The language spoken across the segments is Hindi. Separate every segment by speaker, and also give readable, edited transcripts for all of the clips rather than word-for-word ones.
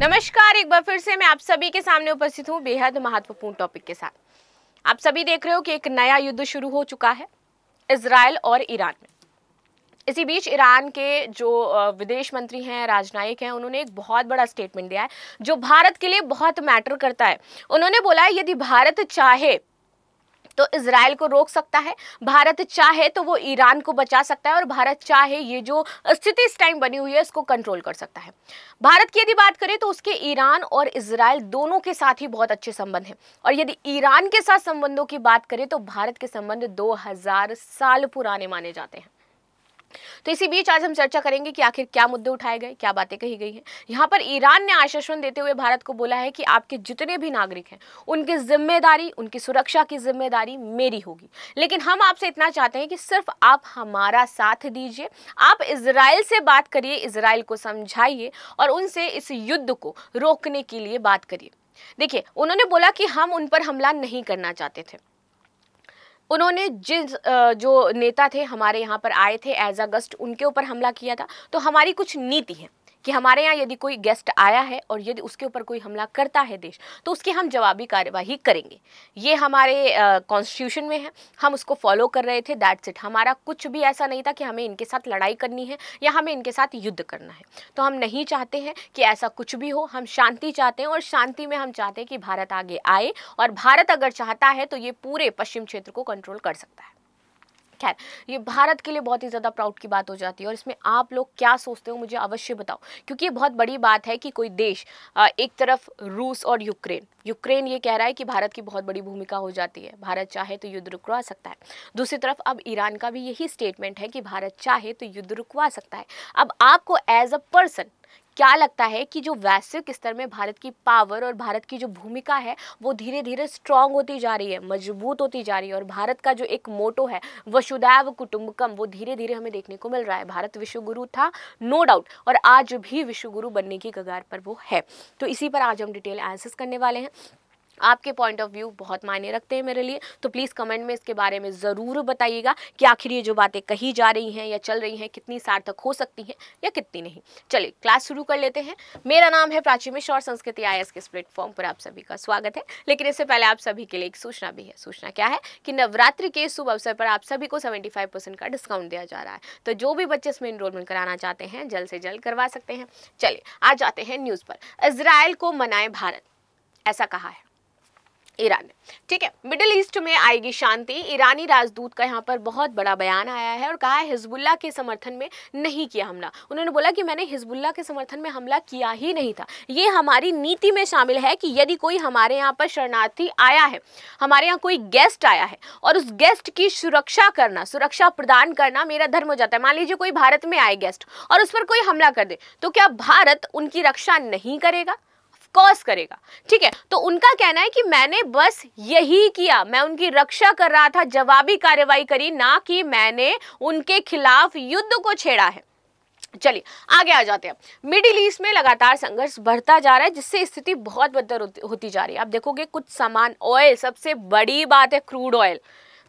Speaker 1: नमस्कार, एक बार फिर से मैं आप सभी के सामने उपस्थित हूँ बेहद महत्वपूर्ण टॉपिक के साथ। आप सभी देख रहे हो कि एक नया युद्ध शुरू हो चुका है इजराइल और ईरान में। इसी बीच ईरान के जो विदेश मंत्री हैं, राजनयिक हैं, उन्होंने एक बहुत बड़ा स्टेटमेंट दिया है जो भारत के लिए बहुत मैटर करता है। उन्होंने बोला है यदि भारत चाहे तो इजराइल को रोक सकता है, भारत चाहे तो वो ईरान को बचा सकता है और भारत चाहे ये जो स्थिति इस टाइम बनी हुई है इसको कंट्रोल कर सकता है। भारत की यदि बात करें तो उसके ईरान और इजराइल दोनों के साथ ही बहुत अच्छे संबंध हैं और यदि ईरान के साथ संबंधों की बात करें तो भारत के संबंध 2000 साल पुराने माने जाते हैं। तो इसी बीच आज हम चर्चा करेंगे कि आखिर क्या मुद्दे उठाए गए, क्या बातें कही गई हैं। यहाँ पर ईरान ने आश्वासन देते हुए भारत को बोला है कि आपके जितने भी नागरिक हैं उनकी जिम्मेदारी, उनकी सुरक्षा की जिम्मेदारी मेरी होगी, लेकिन हम आपसे इतना चाहते हैं कि सिर्फ आप हमारा साथ दीजिए, आप इजराइल से बात करिए, इजराइल को समझाइए और उनसे इस युद्ध को रोकने के लिए बात करिए। देखिए, उन्होंने बोला कि हम उन पर हमला नहीं करना चाहते थे। उन्होंने जो नेता थे हमारे यहाँ पर आए थे एज अ गेस्ट, उनके ऊपर हमला किया था। तो हमारी कुछ नीति है कि हमारे यहाँ यदि कोई गेस्ट आया है और यदि उसके ऊपर कोई हमला करता है देश, तो उसकी हम जवाबी कार्यवाही करेंगे। ये हमारे कॉन्स्टिट्यूशन में है, हम उसको फॉलो कर रहे थे, दैट्स इट। हमारा कुछ भी ऐसा नहीं था कि हमें इनके साथ लड़ाई करनी है या हमें इनके साथ युद्ध करना है। तो हम नहीं चाहते हैं कि ऐसा कुछ भी हो, हम शांति चाहते हैं और शांति में हम चाहते हैं कि भारत आगे आए और भारत अगर चाहता है तो ये पूरे पश्चिम क्षेत्र को कंट्रोल कर सकता है। खैर, ये भारत के लिए बहुत ही ज़्यादा प्राउड की बात हो जाती है और इसमें आप लोग क्या सोचते हो मुझे अवश्य बताओ, क्योंकि ये बहुत बड़ी बात है कि कोई देश, एक तरफ रूस और यूक्रेन ये कह रहा है कि भारत की बहुत बड़ी भूमिका हो जाती है, भारत चाहे तो युद्ध रुकवा सकता है। दूसरी तरफ अब ईरान का भी यही स्टेटमेंट है कि भारत चाहे तो युद्ध रुकवा सकता है। अब आपको एज अ पर्सन क्या लगता है कि जो वैश्विक स्तर में भारत की पावर और भारत की जो भूमिका है वो धीरे धीरे स्ट्रांग होती जा रही है, मजबूत होती जा रही है और भारत का जो एक मोटो है वसुधैव कुटुंबकम वो धीरे धीरे हमें देखने को मिल रहा है। भारत विश्व गुरु था, नो डाउट, और आज भी विश्व गुरु बनने की कगार पर वो है। तो इसी पर आज हम डिटेल एनालिसिस करने वाले हैं। आपके पॉइंट ऑफ व्यू बहुत मायने रखते हैं मेरे लिए, तो प्लीज़ कमेंट में इसके बारे में ज़रूर बताइएगा कि आखिर ये जो बातें कही जा रही हैं या चल रही हैं कितनी सार्थक हो सकती हैं या कितनी नहीं। चलिए क्लास शुरू कर लेते हैं। मेरा नाम है प्राची मिश्रा और संस्कृति IAS के इस प्लेटफॉर्म पर आप सभी का स्वागत है। लेकिन इससे पहले आप सभी के लिए एक सूचना भी है। सूचना क्या है कि नवरात्रि के शुभ अवसर पर आप सभी को 75% का डिस्काउंट दिया जा रहा है। तो जो भी बच्चे इसमें इनरोलमेंट कराना चाहते हैं जल्द से जल्द करवा सकते हैं। चलिए आ जाते हैं न्यूज़ पर। इजराइल को मनाए भारत, ऐसा कहा है ईरान ने। ठीक है, मिडिल ईस्ट में आएगी शांति। ईरानी राजदूत का यहाँ पर बहुत बड़ा बयान आया है और कहा है हिजबुल्लाह के समर्थन में नहीं किया हमला। उन्होंने बोला कि मैंने हिजबुल्लाह के समर्थन में हमला किया ही नहीं था। ये हमारी नीति में शामिल है कि यदि कोई हमारे यहाँ पर शरणार्थी आया है, हमारे यहाँ कोई गेस्ट आया है और उस गेस्ट की सुरक्षा करना, सुरक्षा प्रदान करना मेरा धर्म हो जाता है। मान लीजिए कोई भारत में आए गेस्ट और उस पर कोई हमला कर दे, तो क्या भारत उनकी रक्षा नहीं करेगा? कॉज करेगा। ठीक है, तो उनका कहना है कि मैंने बस यही किया, मैं उनकी रक्षा कर रहा था, जवाबी कार्रवाई करी, ना कि मैंने उनके खिलाफ युद्ध को छेड़ा है। चलिए आगे आ जाते हैं। मिडिल ईस्ट में लगातार संघर्ष बढ़ता जा रहा है जिससे स्थिति बहुत बदतर होती जा रही है। आप देखोगे कुछ सामान, ऑयल, सबसे बड़ी बात है क्रूड ऑयल,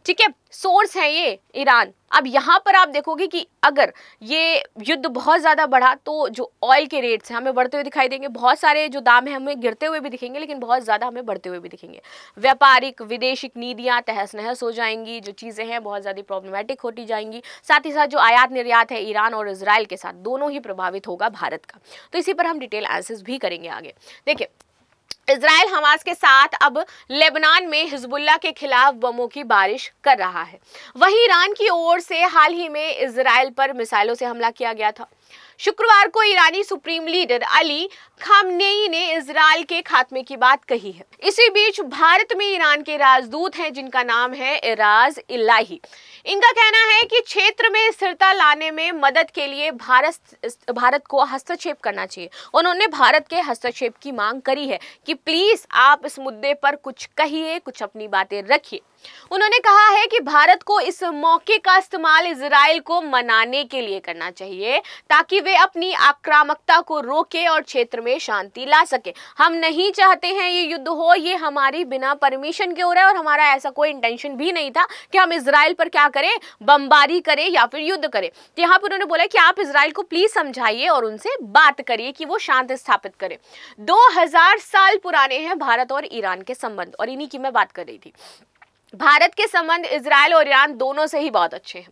Speaker 1: ठीक है, सोर्स है ये ईरान। अब यहाँ पर आप देखोगे कि अगर ये युद्ध बहुत ज़्यादा बढ़ा तो जो ऑयल के रेट्स हैं हमें बढ़ते हुए दिखाई देंगे। बहुत सारे जो दाम हैं हमें गिरते हुए भी दिखेंगे, लेकिन बहुत ज़्यादा हमें बढ़ते हुए भी दिखेंगे। व्यापारिक विदेशिक नीतियाँ तहस नहस हो जाएंगी, जो चीज़ें हैं बहुत ज़्यादा प्रॉब्लमेटिक होती जाएंगी। साथ ही साथ जो आयात निर्यात है ईरान और इजराइल के साथ, दोनों ही प्रभावित होगा भारत का। तो इसी पर हम डिटेल एनालिसिस भी करेंगे आगे। देखिए, इजराइल हमास के साथ अब लेबनान में हिजबुल्लाह के खिलाफ बमों की बारिश कर रहा है। वहीं ईरान की ओर से हाल ही में इजराइल पर मिसाइलों से हमला किया गया था। शुक्रवार को ईरानी सुप्रीम लीडर अली खामनेई ने इजराइल के खात्मे की बात कही है। इसी बीच भारत में ईरान के राजदूत हैं जिनका नाम है एराज इलाही। इनका कहना है कि क्षेत्र में स्थिरता लाने में मदद के लिए भारत को हस्तक्षेप करना चाहिए। उन्होंने भारत के हस्तक्षेप की मांग करी है कि प्लीज आप इस मुद्दे पर कुछ कहिए, कुछ अपनी बातें रखिए। उन्होंने कहा है कि भारत को इस मौके का इस्तेमाल इजराइल को मनाने के लिए करना चाहिए ताकि वे अपनी आक्रामकता को रोके और क्षेत्र में शांति ला सके। हम नहीं चाहते हैं ये युद्ध हो, ये हमारी बिना परमिशन के हो रहा है और हमारा ऐसा कोई इंटेंशन भी नहीं था कि हम इजराइल पर क्या करें, बमबारी करें या फिर युद्ध करें। तो यहाँ पर उन्होंने बोला कि आप इजराइल को प्लीज समझाइए और उनसे बात करिए कि वो शांति स्थापित करें। 2000 साल पुराने हैं भारत और ईरान के संबंध, और इन्हीं की मैं बात कर रही थी। भारत के संबंध इजराइल और ईरान दोनों से ही बहुत अच्छे हैं।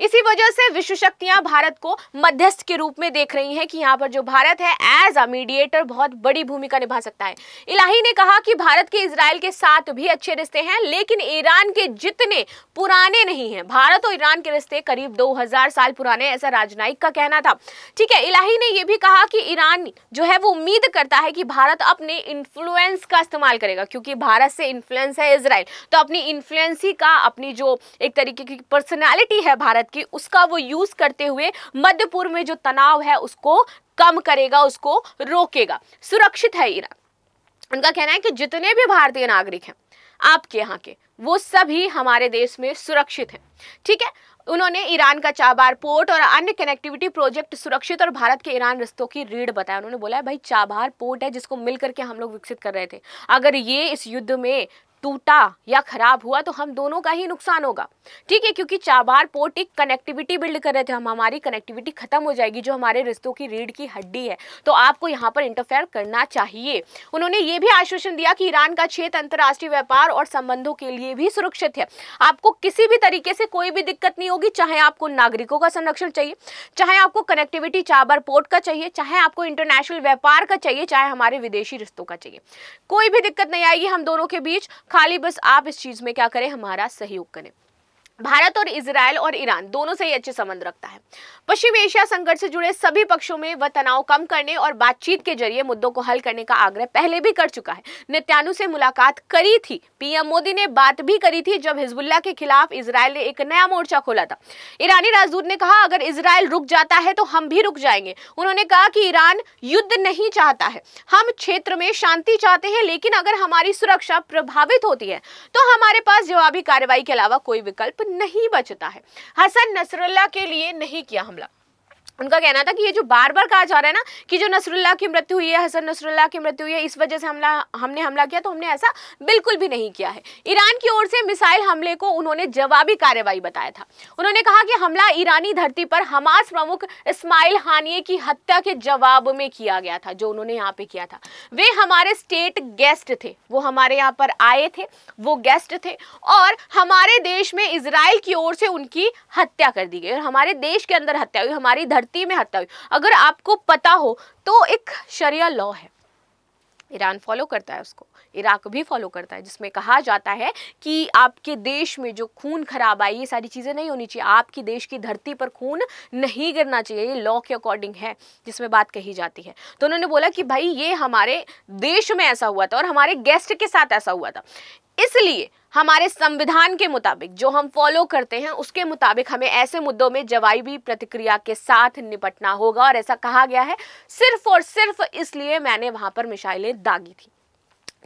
Speaker 1: इसी वजह से विश्व शक्तियां भारत को मध्यस्थ के रूप में देख रही हैं कि यहाँ पर जो भारत है एज अ मीडिएटर बहुत बड़ी भूमिका निभा सकता है। इलाही ने कहा कि भारत के इजराइल के साथ भी अच्छे रिश्ते हैं, लेकिन ईरान के जितने पुराने नहीं हैं। भारत और ईरान के रिश्ते करीब 2000 साल पुराने, ऐसा राजनयिक का कहना था। ठीक है, इलाही ने यह भी कहा कि ईरान जो है वो उम्मीद करता है कि भारत अपने इन्फ्लुएंस का इस्तेमाल करेगा, क्योंकि भारत से इन्फ्लुएंस है इजराइल, तो अपनी इन्फ्लुएंस ही का, अपनी जो एक तरीके की पर्सनैलिटी है भारत की, उसका वो यूज करते हुए मध्य पूर्व में जो तनाव है उसको कम करेगा, उसको रोकेगा। सुरक्षित है ईरान। उनका कहना है कि जितने भी भारतीय नागरिक हैं आपके यहाँ के, वो सभी हमारे देश में सुरक्षित हैं। ठीक है, उन्होंने ईरान का चाबार पोर्ट और अन्य कनेक्टिविटी प्रोजेक्ट सुरक्षित और भारत के ईरान रिश्तों की रीढ़ बताया। उन्होंने बोला है भाई चाबार पोर्ट है जिसको मिलकर के हम लोग विकसित कर रहे थे, अगर ये इस युद्ध में टूटा या खराब हुआ तो हम दोनों का ही नुकसान होगा। ठीक है, क्योंकि चाबार पोर्ट एक कनेक्टिविटी बिल्ड कर रहे थे, हम हमारी कनेक्टिविटी खत्म हो जाएगी जो हमारे रिश्तों की रीढ़ की हड्डी है, तो आपको यहाँ पर इंटरफेयर करना चाहिए। उन्होंने ये भी आश्वासन दिया कि ईरान का क्षेत्र अंतर्राष्ट्रीय व्यापार और संबंधों के लिए भी सुरक्षित है, आपको किसी भी तरीके से कोई भी दिक्कत नहीं होगी, चाहे आपको नागरिकों का संरक्षण चाहिए, चाहे आपको कनेक्टिविटी चाबार पोर्ट का चाहिए, चाहे आपको इंटरनेशनल व्यापार का चाहिए, चाहे हमारे विदेशी रिश्तों का चाहिए, कोई भी दिक्कत नहीं आएगी हम दोनों के बीच। खाली बस आप इस चीज में क्या करें, हमारा सहयोग करें। भारत और इजराइल और ईरान दोनों से ही अच्छे संबंध रखता है। पश्चिम एशिया संकट से जुड़े सभी पक्षों में वह तनाव कम करने और बातचीत के जरिए मुद्दों को हल करने का आग्रह पहले भी कर चुका है। नेतन्याहू से मुलाकात करी थी, पीएम मोदी ने बात भी करी थी जब हिजबुल्लाह के खिलाफ इजराइल ने एक नया मोर्चा खोला था। ईरानी राजदूत ने कहा अगर इजराइल रुक जाता है तो हम भी रुक जाएंगे। उन्होंने कहा कि ईरान युद्ध नहीं चाहता है, हम क्षेत्र में शांति चाहते हैं, लेकिन अगर हमारी सुरक्षा प्रभावित होती है तो हमारे पास जवाबी कार्रवाई के अलावा कोई विकल्प नहीं बचता है। हसन नसरुल्लाह के लिए नहीं किया हमला। उनका कहना था कि ये जो बार बार कहा जा रहा है ना कि जो नसरुल्लाह की मृत्यु हुई है, हसन नसरुल्लाह की मृत्यु हुई है, इस वजह से हमने हमला किया, तो हमने ऐसा बिल्कुल भी नहीं किया है। ईरान की ओर से मिसाइल हमले को उन्होंने जवाबी कार्रवाई बताया था। उन्होंने कहा कि हमला ईरानी धरती पर हमास प्रमुख इस्माइल हानिये की हत्या के जवाब में किया गया था, जो उन्होंने यहाँ पे किया था। वे हमारे स्टेट गेस्ट थे, वो हमारे यहाँ पर आए थे, वो गेस्ट थे, और हमारे देश में इजराइल की ओर से उनकी हत्या कर दी गई, और हमारे देश के अंदर हत्या हुई, हमारी धरती में हत्या हुई। अगर आपको पता हो तो एक शरिया लॉ है, ईरान फॉलो करता है उसको, इराक भी फॉलो करता है, जिसमें कहा जाता है कि आपके देश में जो खून खराबा, ये सारी चीजें नहीं होनी चाहिए, आपकी देश की धरती पर खून नहीं गिरना चाहिए, ये लॉ के अकॉर्डिंग है जिसमें बात कही जाती है। तो उन्होंने बोला कि भाई ये हमारे देश में ऐसा हुआ था और हमारे गेस्ट के साथ ऐसा हुआ था, इसलिए हमारे संविधान के मुताबिक जो हम फॉलो करते हैं उसके मुताबिक हमें ऐसे मुद्दों में जवाबी प्रतिक्रिया के साथ निपटना होगा, और ऐसा कहा गया है सिर्फ और सिर्फ इसलिए मैंने वहां पर मिसाइलें दागी थी।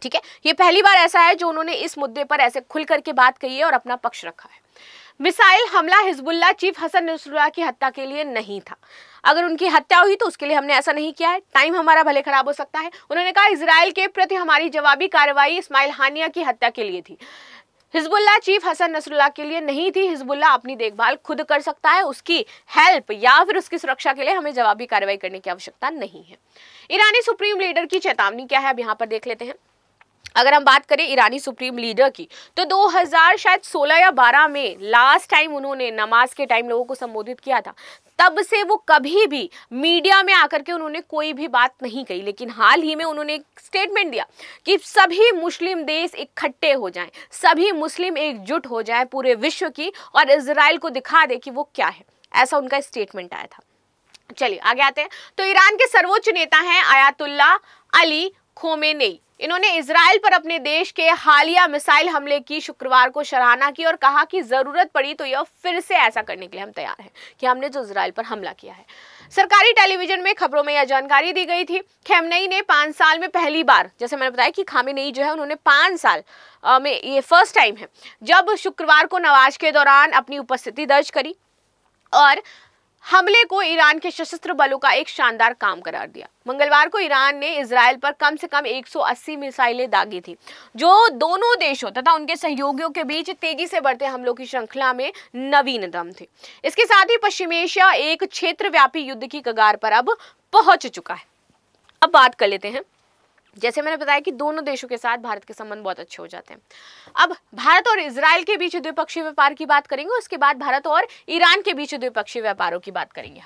Speaker 1: ठीक है, ये पहली बार ऐसा है जो उन्होंने इस मुद्दे पर ऐसे खुल करके बात कही है और अपना पक्ष रखा है। मिसाइल हमला हिजबुल्लाह चीफ हसन नसरुल्लाह की हत्या के लिए नहीं था, अगर उनकी हत्या हुई तो उसके लिए हमने ऐसा नहीं किया है, टाइम हमारा भले खराब हो सकता है। उन्होंने कहा इजराइल के प्रति हमारी जवाबी कार्रवाई इस्माइल हानिया की हत्या के लिए थी, हिजबुल्लाह चीफ हसन नसरुल्लाह के लिए नहीं थी। हिजबुल्लाह अपनी देखभाल खुद कर सकता है, उसकी हेल्प या फिर उसकी सुरक्षा के लिए हमें जवाबी कार्रवाई करने की आवश्यकता नहीं है। ईरानी सुप्रीम लीडर की चेतावनी क्या है, अब यहाँ पर देख लेते हैं। अगर हम बात करें ईरानी सुप्रीम लीडर की, तो 2016 या 12 में लास्ट टाइम उन्होंने नमाज के टाइम लोगों को संबोधित किया था, तब से वो कभी भी मीडिया में आकर के उन्होंने कोई भी बात नहीं कही, लेकिन हाल ही में उन्होंने एक स्टेटमेंट दिया कि सभी मुस्लिम देश इकट्ठे हो जाएं, सभी मुस्लिम एकजुट हो जाएं पूरे विश्व की, और इजराइल को दिखा दे कि वो क्या है, ऐसा उनका स्टेटमेंट आया था। चलिए आगे आते हैं। तो ईरान के सर्वोच्च नेता हैं आयतुल्लाह अली खोमेनी, इन्होंने इजराइल पर अपने देश के हालिया मिसाइल हमले की शुक्रवार को सराहना की और कहा कि जरूरत पड़ी तो यह फिर से ऐसा करने के लिए हम तैयार हैं कि हमने जो इजराइल पर हमला किया है। सरकारी टेलीविजन में खबरों में यह जानकारी दी गई थी। खamenei ने 5 साल में पहली बार, जैसे मैंने बताया कि खामेनेई जो है उन्होंने 5 साल में ये फर्स्ट टाइम है जब शुक्रवार को नमाज के दौरान अपनी उपस्थिति दर्ज करी और हमले को ईरान के सशस्त्र बलों का एक शानदार काम करार दिया। मंगलवार को ईरान ने इजराइल पर कम से कम 180 मिसाइलें दागी थी, जो दोनों देशों तथा उनके सहयोगियों के बीच तेजी से बढ़ते हमलों की श्रृंखला में नवीनतम थी। इसके साथ ही पश्चिमी एशिया एक क्षेत्रव्यापी युद्ध की कगार पर अब पहुंच चुका है। अब बात कर लेते हैं, जैसे मैंने बताया कि दोनों देशों के साथ भारत के संबंध बहुत अच्छे हो जाते हैं। अब भारत और इजराइल के बीच द्विपक्षीय व्यापार की बात करेंगे, उसके बाद भारत और ईरान के बीच द्विपक्षीय व्यापारों की बात करेंगे।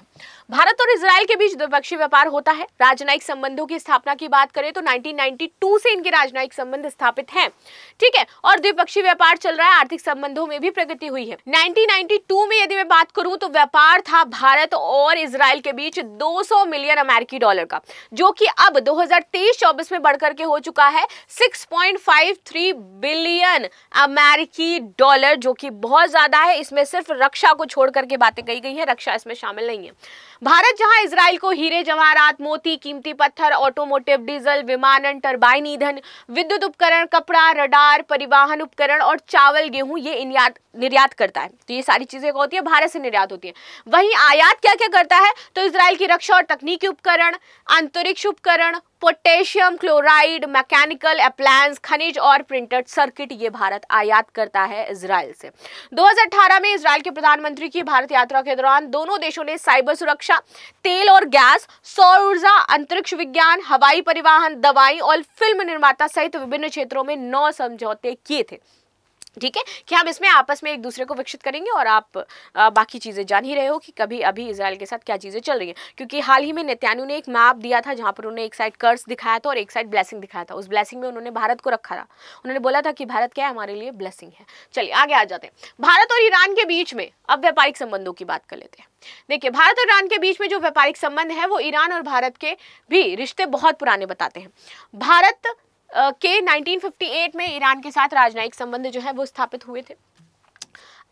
Speaker 1: भारत और इजराइल के बीच द्विपक्षीय व्यापार होता है। राजनयिक संबंधों की स्थापना की बात करें तो 1992 से इनके राजनयिक संबंध स्थापित हैं, ठीक है, और द्विपक्षीय व्यापार चल रहा है। आर्थिक संबंधों में भी प्रगति हुई है। 1992 में यदि मैं बात करूं तो व्यापार था भारत और इजराइल के बीच 200 मिलियन अमेरिकी डॉलर का, जो कि अब 2023-24 बढ़कर के हो चुका है 6.53 बिलियन अमेरिकी डॉलर, जो कि बहुत ज्यादा है। इसमें सिर्फ रक्षा को छोड़ करके बातें कही गई है, रक्षा इसमें शामिल नहीं है। भारत जहां इजराइल को हीरे जवाहरात, मोती, कीमती पत्थर, ऑटोमोटिव, डीजल, विमानन, टरबाइन ईंधन, विद्युत उपकरण, कपड़ा, रडार, परिवहन उपकरण और चावल, गेहूं ये निर्यात करता है। तो ये सारी चीजें होती है भारत से निर्यात होती है। वहीं आयात क्या क्या करता है तो इजराइल की रक्षा और तकनीकी उपकरण, अंतरिक्ष उपकरण, पोटेशियम क्लोराइड, मैकेनिकल अप्लायंस, खनिज और प्रिंटेड सर्किट, ये भारत आयात करता है इजराइल से। 2018 में इजराइल के प्रधानमंत्री की भारत यात्रा के दौरान दोनों देशों ने साइबर सुरक्षा, तेल और गैस, सौर ऊर्जा, अंतरिक्ष विज्ञान, हवाई परिवहन, दवाई और फिल्म निर्माता सहित विभिन्न क्षेत्रों में 9 समझौते किए थे, ठीक है, कि हम इसमें आपस में एक दूसरे को विकसित करेंगे। और आप बाकी चीजें जान ही रहे हो कि कभी अभी इजराइल के साथ क्या चीजें चल रही हैं, क्योंकि हाल ही में नेतन्याहू ने एक मैप दिया था जहां पर उन्होंने एक साइड कर्स दिखाया था और एक साइड ब्लेसिंग दिखाया था। उस ब्लेसिंग में उन्होंने भारत को रखा था। उन्होंने बोला था कि भारत क्या है, हमारे लिए ब्लेसिंग है। चलिए आगे आ जाते हैं। भारत और ईरान के बीच में अब व्यापारिक संबंधों की बात कर लेते हैं। देखिए, भारत और ईरान के बीच में जो व्यापारिक संबंध है वो ईरान और भारत के भी रिश्ते बहुत पुराने बताते हैं। भारत के 1958 में ईरान के साथ राजनयिक संबंध जो है वो स्थापित हुए थे।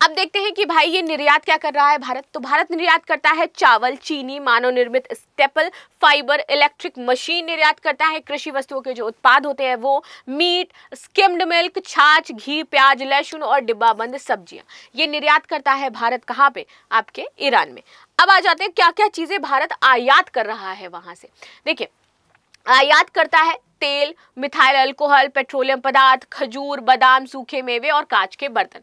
Speaker 1: अब देखते हैं कि भाई ये निर्यात क्या कर रहा है भारत। तो भारत निर्यात करता है चावल, चीनी, मानव निर्मित स्टेपल फाइबर, इलेक्ट्रिक मशीन निर्यात करता है। कृषि वस्तुओं के जो उत्पाद होते हैं वो मीट, स्किम्ड मिल्क, छाछ, घी, प्याज, लहसुन और डिब्बाबंद सब्जियां, ये निर्यात करता है भारत। कहाँ पे? आपके ईरान में। अब आ जाते हैं क्या क्या चीजें भारत आयात कर रहा है वहां से। देखिए, आयात करता है तेल, मिथाइल अल्कोहल, पेट्रोलियम पदार्थ, खजूर, बादाम, सूखे मेवे और कांच के बर्तन।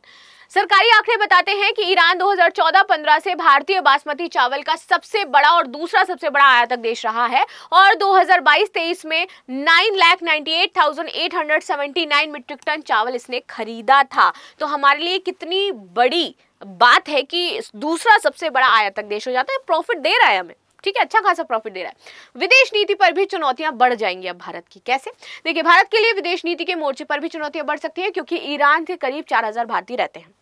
Speaker 1: सरकारी आंकड़े बताते हैं कि ईरान 2014-15 से भारतीय बासमती चावल का सबसे बड़ा और दूसरा सबसे बड़ा आयातक देश रहा है और 2022-23 में 9,98,879 मीट्रिक टन चावल इसने खरीदा था। तो हमारे लिए कितनी बड़ी बात है कि दूसरा सबसे बड़ा आयातक देश हो जाता है, प्रॉफिट दे रहा है हमें, ठीक है, अच्छा खासा प्रॉफिट दे रहा है। विदेश नीति पर भी चुनौतियां बढ़ जाएंगी अब भारत की। कैसे? देखिए, भारत के लिए विदेश नीति के मोर्चे पर भी चुनौतियां बढ़ सकती है, क्योंकि ईरान के करीब 4,000 भारतीय रहते हैं,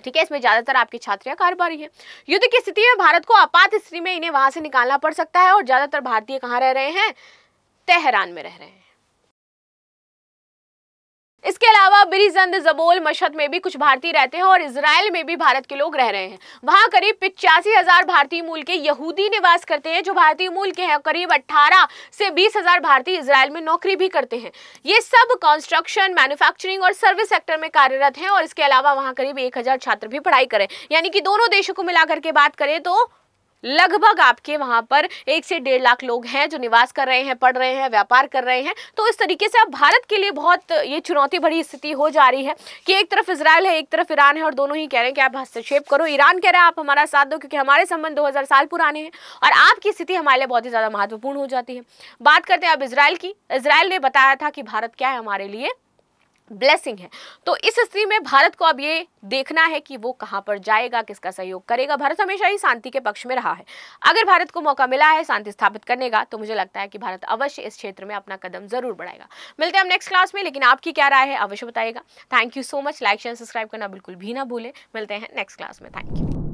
Speaker 1: ठीक है, इसमें ज्यादातर आपकी छात्रियां कारोबारी है। युद्ध की स्थिति में भारत को आपात स्थिति में इन्हें वहां से निकालना पड़ सकता है और ज्यादातर भारतीय कहां रह रहे हैं? तेहरान में रह रहे हैं। इसके अलावा बिरिजंद, जबोल, मशहद में भी कुछ भारतीय रहते हैं और इजराइल में भी भारत के लोग रह रहे हैं। वहां करीब 85,000 भारतीय मूल के यहूदी निवास करते हैं जो भारतीय मूल के हैं। करीब 18 से 20,000 भारतीय इजराइल में नौकरी भी करते हैं। ये सब कंस्ट्रक्शन, मैन्युफैक्चरिंग और सर्विस सेक्टर में कार्यरत हैं और इसके अलावा वहां करीब 1,000 छात्र भी पढ़ाई करें। यानी कि दोनों देशों को मिलाकर के बात करें तो लगभग आपके वहां पर 1 से 1.5 लाख लोग हैं जो निवास कर रहे हैं, पढ़ रहे हैं, व्यापार कर रहे हैं। तो इस तरीके से अब भारत के लिए बहुत ये चुनौती भरी स्थिति हो जा रही है कि एक तरफ इजराइल है, एक तरफ ईरान है और दोनों ही कह रहे हैं कि आप हस्तक्षेप करो। ईरान कह रहा है आप हमारा साथ दो क्योंकि हमारे संबंध 2000 साल पुराने हैं और आपकी स्थिति हमारे लिए बहुत ही ज्यादा महत्वपूर्ण हो जाती है। बात करते हैं अब इजराइल की। इजराइल ने बताया था कि भारत क्या है, हमारे लिए ब्लेसिंग है। तो इस स्थिति में भारत को अब ये देखना है कि वो कहां पर जाएगा, किसका सहयोग करेगा। भारत हमेशा ही शांति के पक्ष में रहा है। अगर भारत को मौका मिला है शांति स्थापित करने का तो मुझे लगता है कि भारत अवश्य इस क्षेत्र में अपना कदम जरूर बढ़ाएगा। मिलते हैं हम नेक्स्ट क्लास में, लेकिन आपकी क्या राय है अवश्य बताइएगा। Thank you so much. Like share subscribe करना बिल्कुल भी ना भूलें। मिलते हैं नेक्स्ट क्लास में। Thank you.